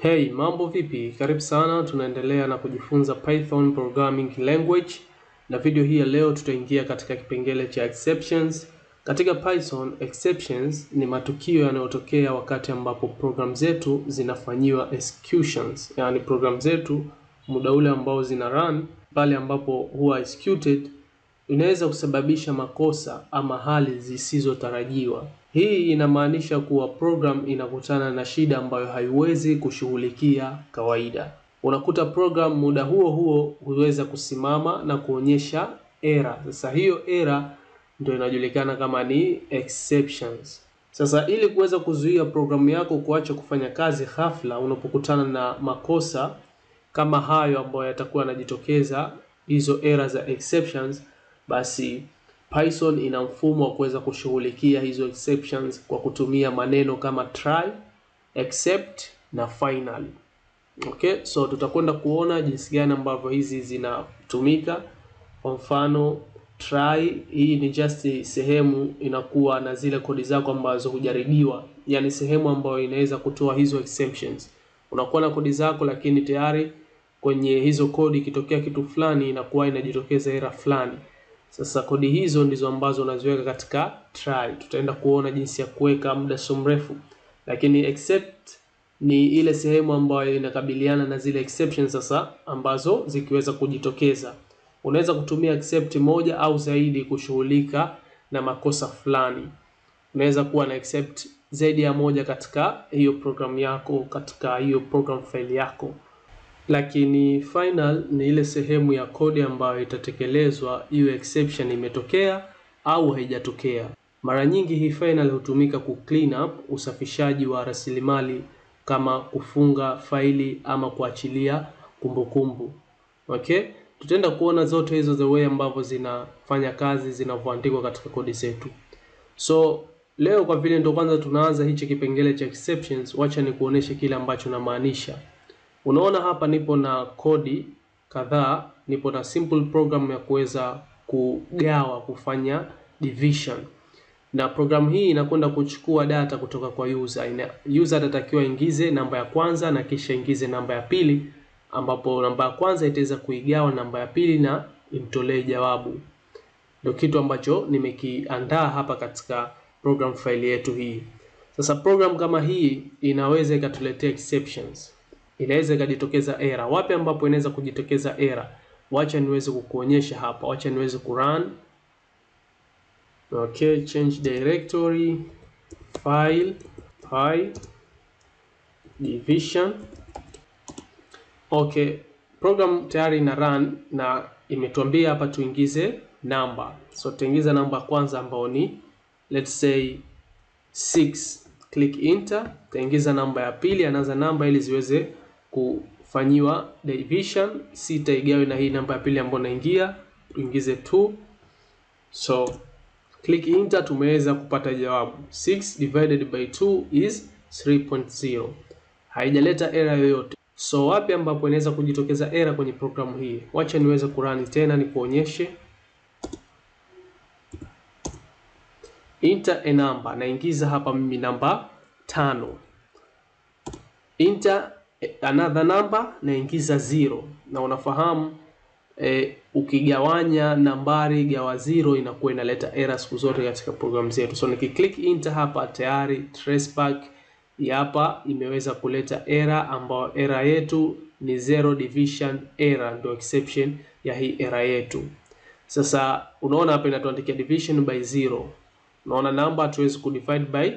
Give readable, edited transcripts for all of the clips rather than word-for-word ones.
Hey, mambo vipi? Karibu sana, tunaendelea na kujifunza Python programming language. Na video hii ya leo tutaingia katika kipengele cha exceptions. Katika Python, exceptions ni matukio yanayotokea wakati ambapo program zetu zinafanyiwa executions. Yaani program zetu muda ule ambao zina run, pale ambapo huwa executed, inaweza kusababisha makosa ama hali zisizotarajiwa. Hii inamaanisha kuwa program inakutana na shida ambayo haiwezi kushughulikia kawaida. Unakuta program muda huo huo huweza kusimama na kuonyesha error. Sasa hiyo error ndio inajulikana kama ni exceptions. Sasa ili kuweza kuzuia programu yako kuacha kufanya kazi ghafla unapokutana na makosa kama hayo ambayo yatakuwa yanajitokeza, hizo error za exceptions, basi Python ina mfumo wa kuweza kushughulikia hizo exceptions kwa kutumia maneno kama try, except na final. Okay, so tutakwenda kuona jinsi gani ambavyo hizi zinatumika. Kwa mfano, try hii ni just sehemu inakuwa na zile kodi zako ambazo hujaribiwa, yani sehemu ambayo inaweza kutoa hizo exceptions. Unakuwa na kodi zako lakini tayari kwenye hizo kodi ikitokea kitu fulani inakuwa inajitokeza error fulani. Sasa kodi hizo ndizo ambazo unaziweka katika try. Tutaenda kuona jinsi ya kuweka muda so mrefu. Lakini except ni ile sehemu ambayo inakabiliana na zile exceptions sasa ambazo zikiweza kujitokeza. Unaweza kutumia except moja au zaidi kushughulika na makosa fulani. Unaweza kuwa na except zaidi ya moja katika hiyo program yako, katika hiyo program file yako. Lakini final ni ile sehemu ya kodi ambayo itatekelezwa hiyo exception imetokea au haijatokea. Mara nyingi hii final hutumika ku clean up, usafishaji wa rasilimali kama kufunga faili ama kuachilia kumbukumbu. Okay? Tutaenda kuona zote hizo the way ambavyo zinafanya kazi zinavyoandikwa katika kodi zetu. So leo kwa vile ndio kwanza tunaanza hichi kipengele cha exceptions, wacha nikuoneshe kile ambacho namaanisha. Unaona hapa nipo na kodi kadhaa, nipo na simple program ya kuweza kugawa, kufanya division. Na program hii inakwenda kuchukua data kutoka kwa user. User atatakiwa ingize namba ya kwanza na kisha ingize namba ya pili, ambapo namba ya kwanza itaweza kuigawa namba ya pili na imtolee jawabu. Ndio kitu ambacho nimekiandaa hapa katika program file yetu hii. Sasa program kama hii inaweza ikatuletea exceptions. Inaweza ikajitokeza error. Wapi ambapo inaweza kujitokeza error? Wacha niweze kukuonyesha hapa. Wacha niweze kurun. Okay, change directory, file, division. Okay, program tayari ina run na imetuambia hapa tuingize namba. So tuingiza namba kwanza ambayo ni let's say 6. Click enter. Taingiza namba ya pili, anaanza namba ili ziweze kufanyiwa division. 6 igawe na hii namba ya pili ambayo naingia, tuingize 2. So click enter, tumeweza kupata jawabu 6 divided by 2 is 3.0. Haijaleta error yoyote. So wapi ambapo inaweza kujitokeza error kwenye programu hii? Wacha niweze kurani tena nikuonyeshe. Enter a number, naingiza hapa mimi namba 5. Enter another number, naingiza 0. Na unafahamu ukigawanya nambari gawa 0 inakuwa inaleta error siku zote katika programu zetu. So nikiclick enter hapa tayari traceback hapa imeweza kuleta error, ambayo error yetu ni 0 division error, ndio exception ya hii error yetu. Sasa unaona hapa inatuandikia division by 0. Unaona namba hatuwezi kudivide by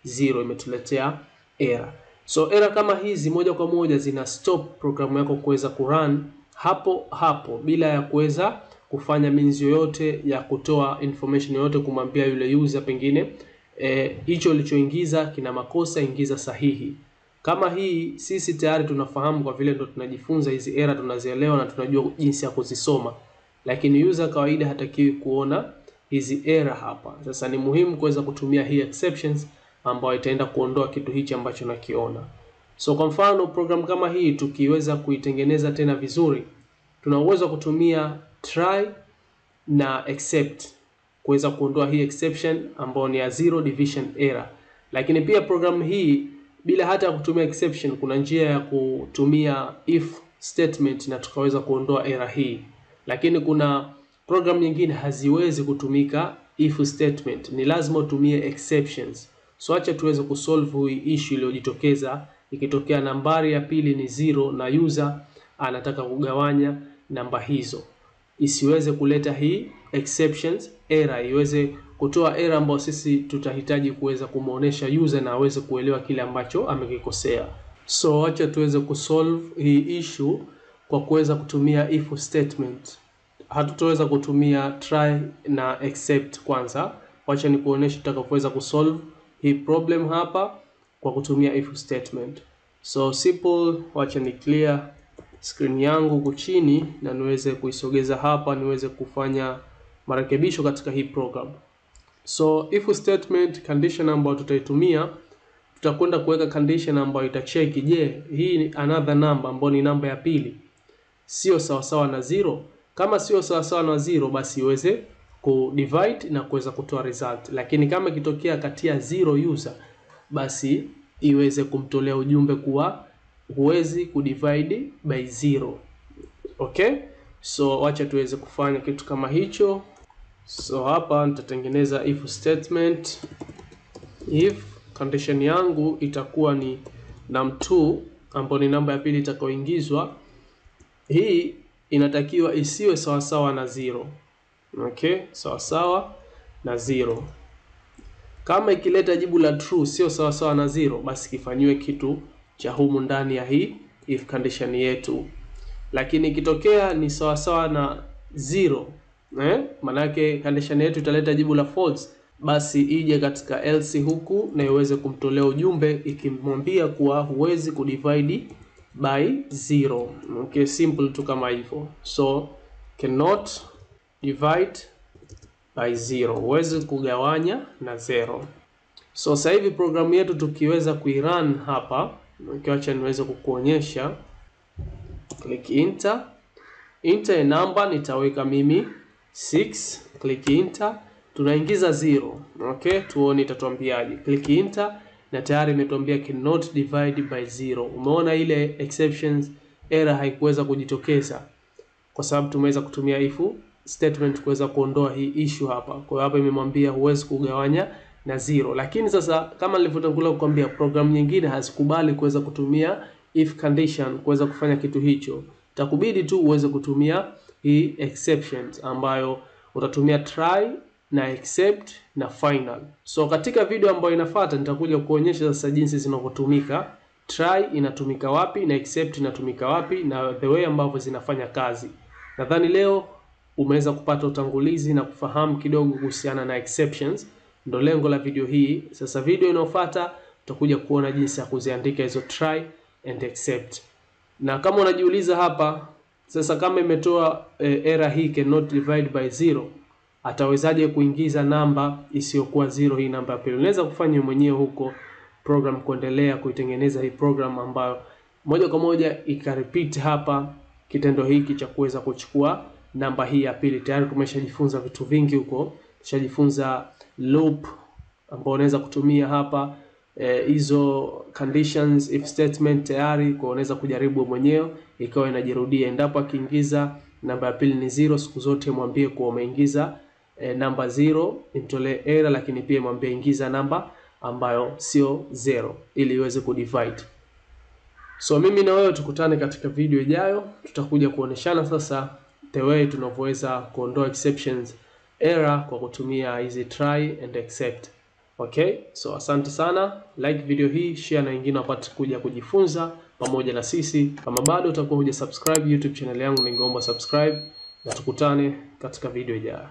0, imetuletea error. So error kama hizi moja kwa moja zina stop programu yako kuweza kurun hapo hapo bila ya kuweza kufanya means yoyote ya kutoa information yoyote kumwambia yule user pengine hicho ulichoingiza kina makosa, ingiza sahihi. Kama hii sisi tayari tunafahamu kwa vile ndo tunajifunza hizi error, tunazielewa na tunajua jinsi ya kuzisoma. Lakini user kawaida hatakiwi kuona hizi error hapa. Sasa ni muhimu kuweza kutumia hii exceptions ambayo itaenda kuondoa kitu hichi ambacho nakiona. So kwa mfano program kama hii tukiweza kuitengeneza tena vizuri, tuna uwezo kutumia try na except kuweza kuondoa hii exception ambayo ni ya 0 division error. Lakini pia program hii bila hata kutumia exception, kuna njia ya kutumia if statement na tukaweza kuondoa error hii. Lakini kuna program nyingine haziwezi kutumika if statement, ni lazima utumie exceptions. So acha tuweze kusolve hii issue iliyojitokeza ikitokea nambari ya pili ni 0 na user anataka kugawanya namba hizo. Isiweze kuleta hii exceptions error, iweze kutoa error ambayo sisi tutahitaji kuweza kumuonesha user na aweze kuelewa kile ambacho amekikosea. So acha tuweze kusolve hii issue kwa kuweza kutumia if statement. Hatutaweza kutumia try na except kwanza. Wacha nikuoneshe tutakapoweza kusolve hii problem hapa kwa kutumia if statement. So simple, wacha ni clear screen yangu huku chini na niweze kuisogeza hapa niweze kufanya marekebisho katika hii program. So if statement condition ambayo tutaitumia, tutakwenda kuweka condition ambayo itacheki je, hii another number ambayo ni namba ya pili sio sawasawa na 0. Kama sio sawasawa na 0 basi iweze kudivide na kuweza kutoa result. Lakini kama ikitokea katia 0 user basi iweze kumtolea ujumbe kuwa huwezi kudivide by 0. Okay? So wacha tuweze kufanya kitu kama hicho. So hapa nitatengeneza if statement. If condition yangu itakuwa ni num2 ambayo ni namba ya pili itakayoingizwa, hii inatakiwa isiwe sawasawa na 0. Okay? Sawasawa na 0. Kama ikileta jibu la true sio sawasawa na 0 basi kifanywe kitu cha humu ndani ya hii if condition yetu. Lakini ikitokea ni sawasawa na 0, maana yake condition yetu italeta jibu la false, basi ije katika else huku na iweze kumtolea ujumbe ikimwambia kuwa huwezi kudivide by 0. Okay, simple tu kama hivyo. So cannot divide by 0, huwezi kugawanya na 0. So sasa hivi programu yetu tukiweza kuirun hapa, nikiacha niweze kukuonyesha. Click enter. Enter a number nitaweka mimi 6, click enter. Tunaingiza 0. Okay, tuone itatuambiaje. Click enter na tayari imetuambia cannot divide by 0. Umeona ile exceptions error haikuweza kujitokeza kwa sababu tumeweza kutumia if statement kuweza kuondoa hii issue hapa. Kwa hiyo hapa imemwambia huwezi kugawanya na 0. Lakini sasa kama nilivyotangulia kukwambia, program nyingine hazikubali kuweza kutumia if condition kuweza kufanya kitu hicho. Itakubidi tu uweze kutumia hii exceptions ambayo utatumia try na except na final. So katika video ambayo inafuata nitakuja kuonyesha sasa jinsi zinavyotumika. Try inatumika wapi na except inatumika wapi na the way ambavyo zinafanya kazi. Nadhani leo umeweza kupata utangulizi na kufahamu kidogo kuhusiana na exceptions. Ndio lengo la video hii. Sasa video inayofuata tutakuja kuona jinsi ya kuziandika hizo try and except. Na kama unajiuliza hapa sasa, kama imetoa error hii cannot divide by 0, atawezaje kuingiza namba isiyokuwa 0, hii namba ya pili? Unaweza kufanya mwenyewe huko program kuendelea kuitengeneza hii program ambayo moja kwa moja ikarepeat hapa kitendo hiki cha kuweza kuchukua namba hii ya pili. Tayari tumeshajifunza vitu vingi huko. Tushajifunza loop ambao unaweza kutumia hapa, hizo conditions if statement tayari, kwa unaweza kujaribu mwenyewe ikawa inajirudia. Endapo akiingiza namba ya pili ni 0, siku zote mwambie kuwa umeingiza namba 0, imtolee error, lakini pia mwambie ingiza namba ambayo sio 0 ili iweze kudivide. So mimi na wewe tukutane katika video ijayo, tutakuja kuoneshana sasa the way tunavyoweza kuondoa exceptions error kwa kutumia hizi try and except. Okay, so asante sana, like video hii, share na wengine wapate kuja kujifunza pamoja na sisi. Kama bado utakuwa hujasubscribe YouTube channel yangu, ningeomba subscribe na tukutane katika video ijayo.